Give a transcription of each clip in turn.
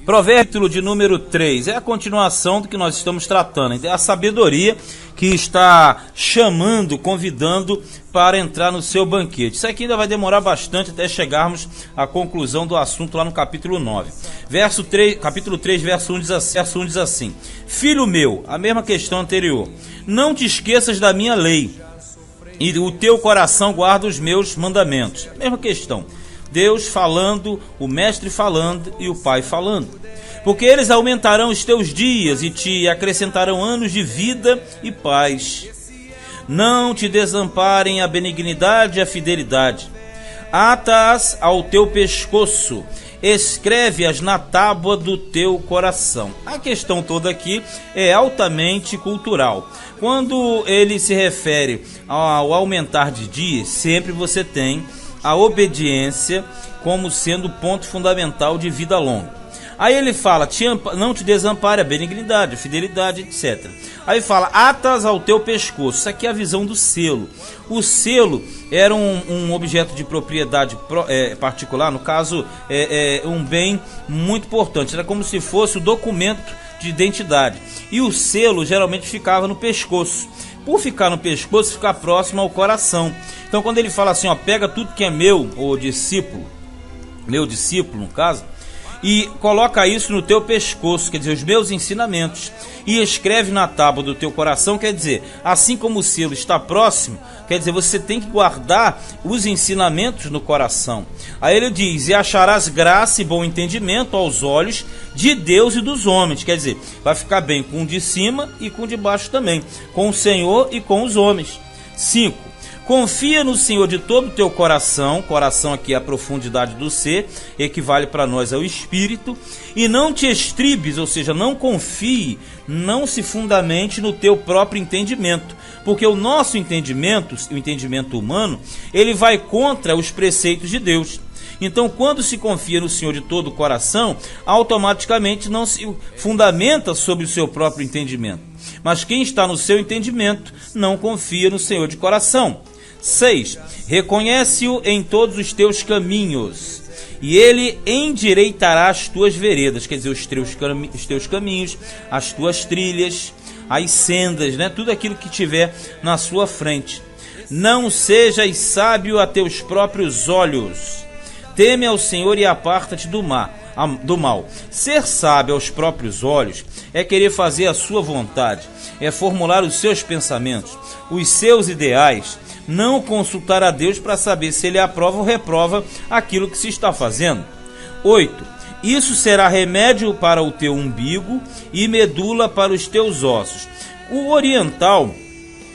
Provérbio de número 3, é a continuação do que nós estamos tratando. É a sabedoria que está chamando, convidando para entrar no seu banquete. Isso aqui ainda vai demorar bastante até chegarmos à conclusão do assunto lá no capítulo 9. Capítulo 3, verso 1 diz assim: Filho meu, a mesma questão anterior, não te esqueças da minha lei, e o teu coração guarda os meus mandamentos. Mesma questão. Deus falando, o mestre falando e o pai falando. Porque eles aumentarão os teus dias e te acrescentarão anos de vida e paz. Não te desamparem a benignidade e a fidelidade. Ata-as ao teu pescoço, escreve-as na tábua do teu coração. A questão toda aqui é altamente cultural. Quando ele se refere ao aumentar de dias, sempre você tem a obediência como sendo o ponto fundamental de vida longa. Aí ele fala, não te desampare a benignidade, a fidelidade, etc. Aí fala, atas ao teu pescoço. Isso aqui é a visão do selo. O selo era um objeto de propriedade particular, no caso, um bem muito importante. Era como se fosse o documento de identidade. E o selo geralmente ficava no pescoço. Por ficar no pescoço, ficar próximo ao coração. Então quando ele fala assim, pega tudo que é meu discípulo no caso, e coloca isso no teu pescoço, quer dizer, os meus ensinamentos, e escreve na tábua do teu coração, quer dizer, assim como o selo está próximo, quer dizer, você tem que guardar os ensinamentos no coração. Aí ele diz, e acharás graça e bom entendimento aos olhos de Deus e dos homens, quer dizer, vai ficar bem com o de cima e com o de baixo também, com o Senhor e com os homens. 5. Confia no Senhor de todo o teu coração aqui é a profundidade do ser, equivale para nós ao espírito, e não te estribes, ou seja, não confie, não se fundamente no teu próprio entendimento, porque o nosso entendimento, o entendimento humano, ele vai contra os preceitos de Deus. Então, quando se confia no Senhor de todo o coração, automaticamente não se fundamenta sobre o seu próprio entendimento. Mas quem está no seu entendimento não confia no Senhor de coração. 6. Reconhece-o em todos os teus caminhos, e ele endireitará as tuas veredas, quer dizer, os teus caminhos, as tuas trilhas, as sendas, tudo aquilo que tiver na sua frente. Não sejas sábio a teus próprios olhos. Teme ao Senhor e aparta-te do mal. Ser sábio aos próprios olhos é querer fazer a sua vontade, é formular os seus pensamentos, os seus ideais, não consultar a Deus para saber se ele aprova ou reprova aquilo que se está fazendo. 8. Isso será remédio para o teu umbigo e medula para os teus ossos. O oriental,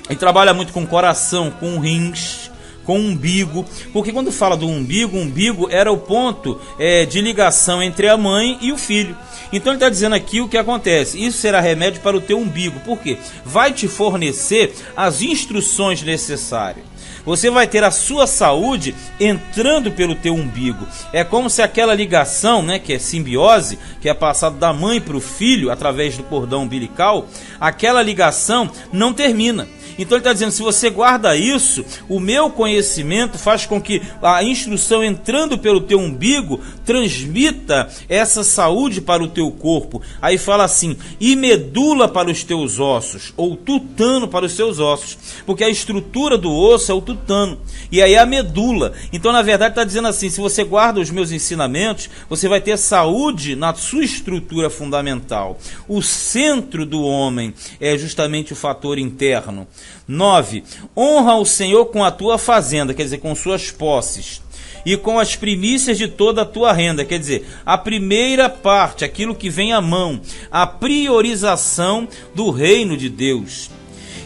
ele trabalha muito com coração, com rins, com umbigo, porque quando fala do umbigo, o umbigo era o ponto de ligação entre a mãe e o filho. Então ele está dizendo aqui o que acontece, isso será remédio para o teu umbigo, por quê? Vai te fornecer as instruções necessárias. Você vai ter a sua saúde entrando pelo teu umbigo. É como se aquela ligação, que é simbiose, que é passada da mãe para o filho através do cordão umbilical, aquela ligação não termina. Então ele está dizendo, se você guarda isso, o meu conhecimento faz com que a instrução entrando pelo teu umbigo transmita essa saúde para o teu corpo. Aí fala assim, e medula para os teus ossos, ou tutano para os seus ossos, porque a estrutura do osso é o tutano, e aí a medula. Então na verdade está dizendo assim, se você guarda os meus ensinamentos, você vai ter saúde na sua estrutura fundamental. O centro do homem é justamente o fator interno. 9. Honra o Senhor com a tua fazenda, quer dizer, com suas posses, e com as primícias de toda a tua renda, quer dizer, a primeira parte, aquilo que vem à mão, a priorização do reino de Deus.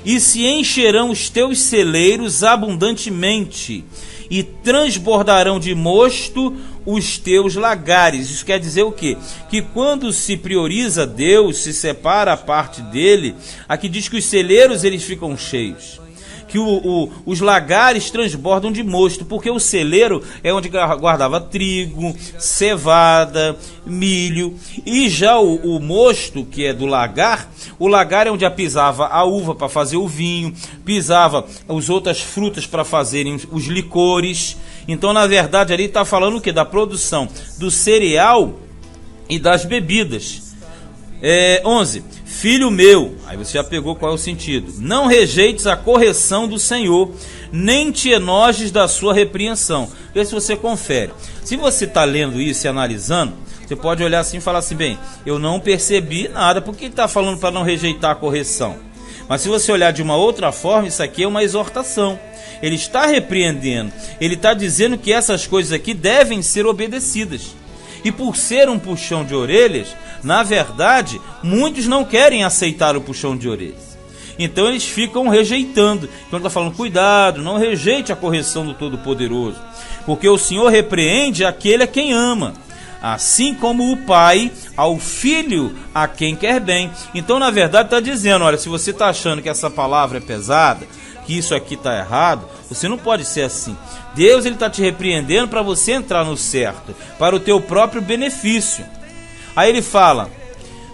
E se encherão os teus celeiros abundantemente, e transbordarão de mosto os teus lagares. Isso quer dizer o quê? Que quando se prioriza Deus, se separa a parte dele, aqui diz que os celeiros eles ficam cheios, que os lagares transbordam de mosto, porque o celeiro é onde guardava trigo, cevada, milho, e já o mosto, que é do lagar, o lagar é onde pisava a uva para fazer o vinho, pisava as outras frutas para fazerem os licores. Então na verdade ali está falando o que? Da produção do cereal e das bebidas. 11. Filho meu, aí você já pegou qual é o sentido. Não rejeites a correção do Senhor, nem te enojes da sua repreensão. Vê se você confere. Se você está lendo isso e analisando, você pode olhar assim e falar assim, bem, eu não percebi nada, por que ele está falando para não rejeitar a correção? Mas se você olhar de uma outra forma, isso aqui é uma exortação. Ele está repreendendo, ele está dizendo que essas coisas aqui devem ser obedecidas. E por ser um puxão de orelhas, na verdade, muitos não querem aceitar o puxão de orelhas. Então eles ficam rejeitando. Então ele está falando, cuidado, não rejeite a correção do Todo-Poderoso, porque o Senhor repreende aquele a quem ama, assim como o pai ao filho a quem quer bem. Então na verdade está dizendo, olha, se você está achando que essa palavra é pesada, que isso aqui está errado, você não pode ser assim. Deus está te repreendendo para você entrar no certo, para o teu próprio benefício. Aí ele fala,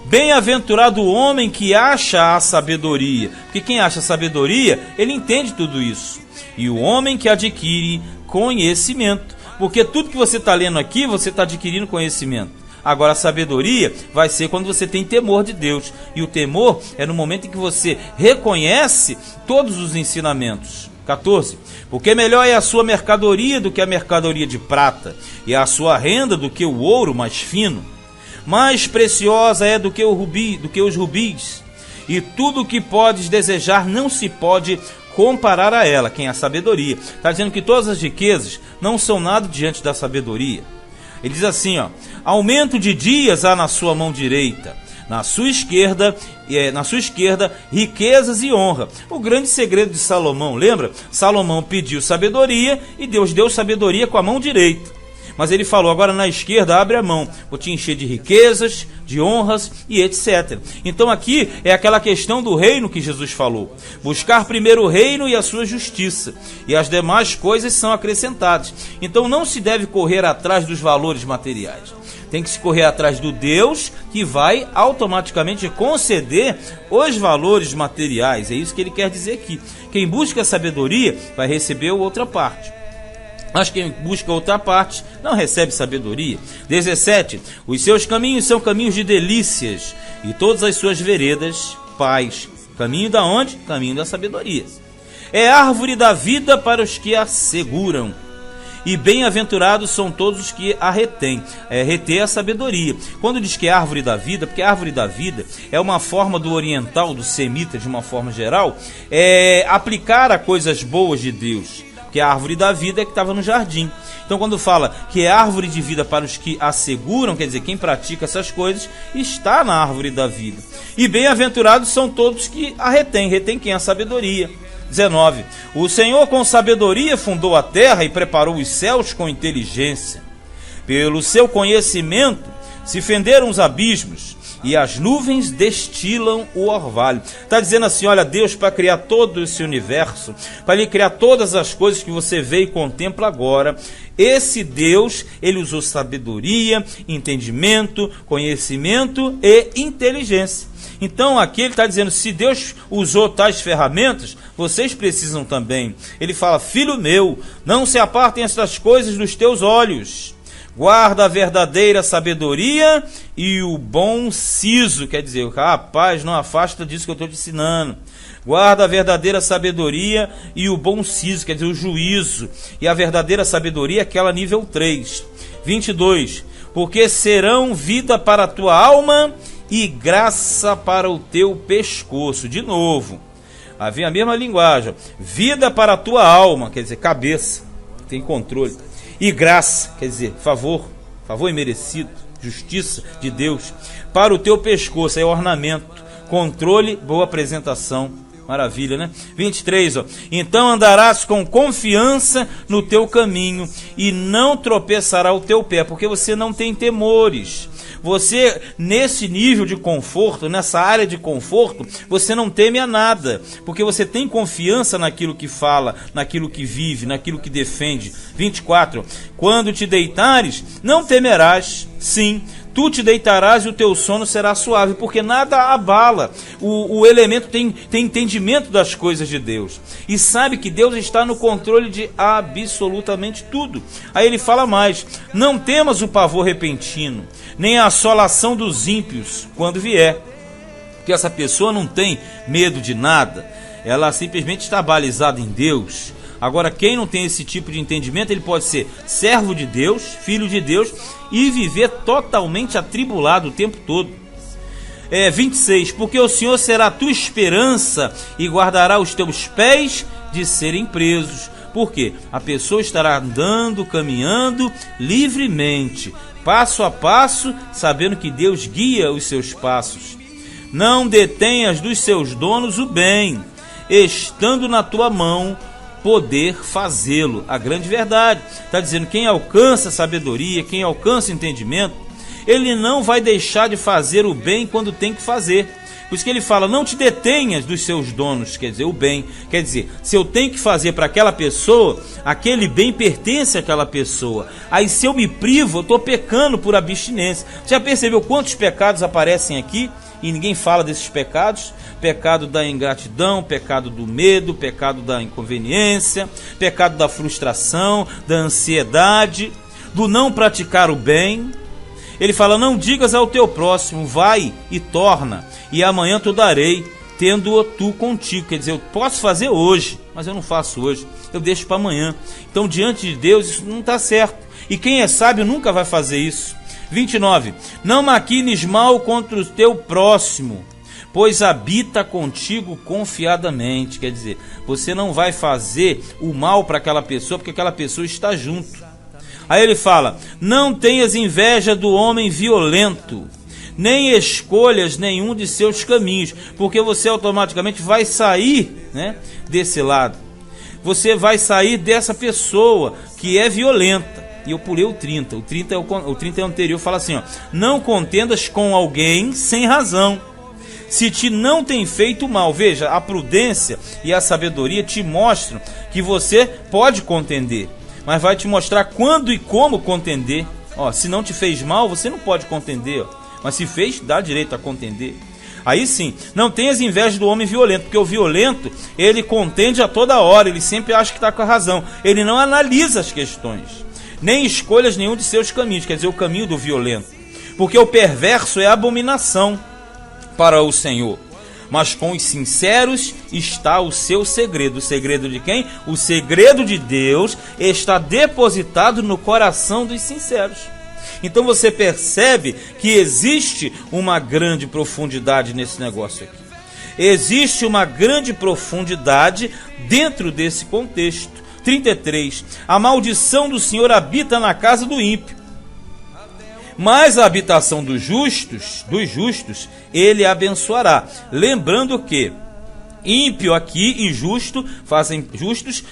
bem-aventurado o homem que acha a sabedoria, porque quem acha a sabedoria, ele entende tudo isso. E o homem que adquire conhecimento, porque tudo que você está lendo aqui, você está adquirindo conhecimento. Agora a sabedoria vai ser quando você tem temor de Deus. E o temor é no momento em que você reconhece todos os ensinamentos. 14. Porque melhor é a sua mercadoria do que a mercadoria de prata, e a sua renda do que o ouro mais fino. Mais preciosa é do que os rubis, e tudo o que podes desejar não se pode comparar a ela. Quem é a sabedoria? Está dizendo que todas as riquezas não são nada diante da sabedoria. Ele diz assim, aumento de dias há na sua mão direita, na sua esquerda, riquezas e honra. O grande segredo de Salomão, lembra? Salomão pediu sabedoria e Deus deu sabedoria com a mão direita. Mas ele falou, agora na esquerda abre a mão, vou te encher de riquezas, de honras e etc. Então aqui é aquela questão do reino que Jesus falou. Buscar primeiro o reino e a sua justiça, e as demais coisas são acrescentadas. Então não se deve correr atrás dos valores materiais. Tem que se correr atrás do Deus que vai automaticamente conceder os valores materiais. É isso que ele quer dizer aqui. Quem busca sabedoria vai receber outra parte. Mas quem busca outra parte não recebe sabedoria. 17. Os seus caminhos são caminhos de delícias, e todas as suas veredas, paz. Caminho da onde? Caminho da sabedoria. É árvore da vida para os que a seguram, e bem-aventurados são todos os que a retêm. Reter a sabedoria. Quando diz que é árvore da vida, porque a árvore da vida é uma forma do oriental, do semita, de uma forma geral, aplicar a coisas boas de Deus. Que a árvore da vida é que estava no jardim. Então quando fala que é árvore de vida para os que asseguram, quer dizer, quem pratica essas coisas está na árvore da vida. E bem-aventurados são todos que a retêm. Retém quem? A sabedoria. 19. O Senhor com sabedoria fundou a terra e preparou os céus com inteligência. Pelo seu conhecimento se fenderam os abismos, e as nuvens destilam o orvalho. Está dizendo assim, olha, Deus, para criar todo esse universo, para ele criar todas as coisas que você vê e contempla agora, esse Deus, ele usou sabedoria, entendimento, conhecimento e inteligência. Então aqui ele está dizendo, se Deus usou tais ferramentas, vocês precisam também. Ele fala, filho meu, não se apartem estas coisas dos teus olhos. Guarda a verdadeira sabedoria e o bom siso. Quer dizer, rapaz, não afasta disso que eu estou te ensinando. Guarda a verdadeira sabedoria e o bom siso, quer dizer, o juízo. E a verdadeira sabedoria é aquela nível 3. 22. Porque serão vida para a tua alma e graça para o teu pescoço. De novo, havia a mesma linguagem. Vida para a tua alma, quer dizer, cabeça, tem controle. E graça, quer dizer, favor imerecido, justiça de Deus. Para o teu pescoço é ornamento, controle, boa apresentação. Maravilha, né? 23, então andarás com confiança no teu caminho e não tropeçará o teu pé, porque você não tem temores. Você, nesse nível de conforto, nessa área de conforto, você não teme a nada, porque você tem confiança naquilo que fala, naquilo que vive, naquilo que defende. 24, quando te deitares, não temerás, sim, Tu te deitarás e o teu sono será suave, porque nada abala. O elemento tem entendimento das coisas de Deus e sabe que Deus está no controle de absolutamente tudo. Aí ele fala mais: não temas o pavor repentino, nem a assolação dos ímpios quando vier. Porque essa pessoa não tem medo de nada, ela simplesmente está balizada em Deus. Agora, quem não tem esse tipo de entendimento, ele pode ser servo de Deus, filho de Deus, e viver totalmente atribulado o tempo todo. 26, porque o Senhor será a tua esperança e guardará os teus pés de serem presos. Por quê? A pessoa estará andando, caminhando livremente, passo a passo, sabendo que Deus guia os seus passos. Não detenhas dos seus donos o bem, estando na tua mão poder fazê-lo. A grande verdade, está dizendo, quem alcança sabedoria, quem alcança entendimento, ele não vai deixar de fazer o bem quando tem que fazer. Por isso que ele fala, não te detenhas dos seus donos, quer dizer, o bem. Quer dizer, se eu tenho que fazer para aquela pessoa, aquele bem pertence àquela pessoa. Aí se eu me privo, eu estou pecando por abstinência. Já percebeu quantos pecados aparecem aqui? E ninguém fala desses pecados: pecado da ingratidão, pecado do medo, pecado da inconveniência, pecado da frustração, da ansiedade, do não praticar o bem. Ele fala, não digas ao teu próximo, vai e torna, e amanhã te darei, tendo-o tu contigo. Quer dizer, eu posso fazer hoje, mas eu não faço hoje, eu deixo para amanhã. Então, diante de Deus, isso não está certo. E quem é sábio nunca vai fazer isso. 29, não maquines mal contra o teu próximo, pois habita contigo confiadamente. Quer dizer, você não vai fazer o mal para aquela pessoa, porque aquela pessoa está junto. Aí ele fala, não tenhas inveja do homem violento, nem escolhas nenhum de seus caminhos, porque você automaticamente vai sair, né, desse lado. Você vai sair dessa pessoa que é violenta. E eu pulei o 30. O 30 é o anterior, fala assim, ó, não contendas com alguém sem razão, se te não tem feito mal. Veja, a prudência e a sabedoria te mostram que você pode contender, mas vai te mostrar quando e como contender. Ó, se não te fez mal, você não pode contender, ó, mas se fez, dá direito a contender. Aí sim, não tenhas inveja do homem violento, porque o violento, ele contende a toda hora, ele sempre acha que está com a razão, ele não analisa as questões, nem escolhas nenhum de seus caminhos, quer dizer, o caminho do violento, porque o perverso é abominação para o Senhor, mas com os sinceros está o seu segredo. O segredo de quem? O segredo de Deus está depositado no coração dos sinceros. Então você percebe que existe uma grande profundidade nesse negócio aqui. Existe uma grande profundidade dentro desse contexto. 33. A maldição do Senhor habita na casa do ímpio, mas a habitação dos justos, ele abençoará. Lembrando que ímpio aqui e justos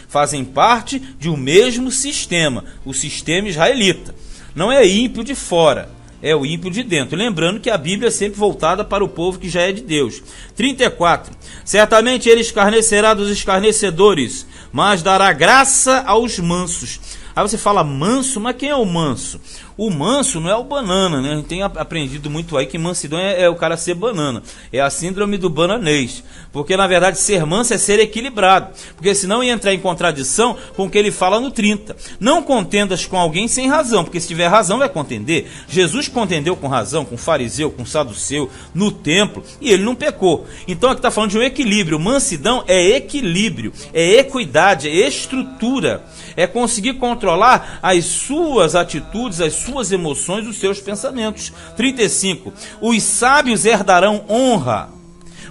fazem parte de um mesmo sistema, o sistema israelita. Não é ímpio de fora, é o ímpio de dentro. Lembrando que a Bíblia é sempre voltada para o povo que já é de Deus. 34. Certamente ele escarnecerá dos escarnecedores, mas dará graça aos mansos. Aí você fala manso, mas quem é o manso? O manso não é o banana, né? A gente tem aprendido muito aí que mansidão é o cara ser banana. É a síndrome do bananês. Porque na verdade ser manso é ser equilibrado. Porque senão ia entrar em contradição com o que ele fala no 30. Não contendas com alguém sem razão, porque se tiver razão vai contender. Jesus contendeu com razão, com fariseu, com saduceu, no templo, e ele não pecou. Então aqui está falando de um equilíbrio. Mansidão é equilíbrio, é equidade, é estrutura. É conseguir controlar as suas atitudes, as suas emoções, os seus pensamentos. 35. Os sábios herdarão honra,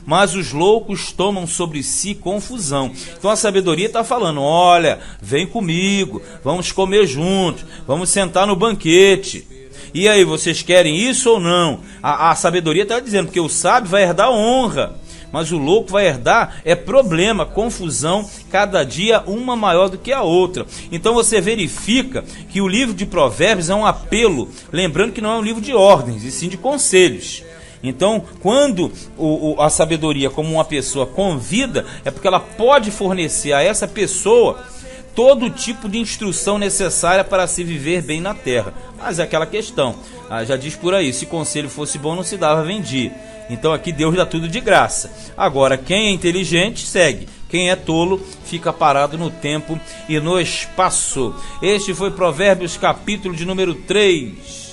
mas os loucos tomam sobre si confusão. Então a sabedoria está falando, olha, vem comigo, vamos comer juntos, vamos sentar no banquete. E aí, vocês querem isso ou não? A sabedoria está dizendo, porque o sábio vai herdar honra, mas o louco vai herdar problema, confusão, cada dia uma maior do que a outra. Então você verifica que o livro de Provérbios é um apelo, lembrando que não é um livro de ordens, e sim de conselhos. Então, quando a sabedoria, como uma pessoa, convida, é porque ela pode fornecer a essa pessoa todo tipo de instrução necessária para se viver bem na terra. Mas é aquela questão, já diz por aí, se conselho fosse bom não se dava vendia. Então aqui Deus dá tudo de graça. Agora, quem é inteligente segue, quem é tolo fica parado no tempo e no espaço. Este foi Provérbios capítulo de número 3.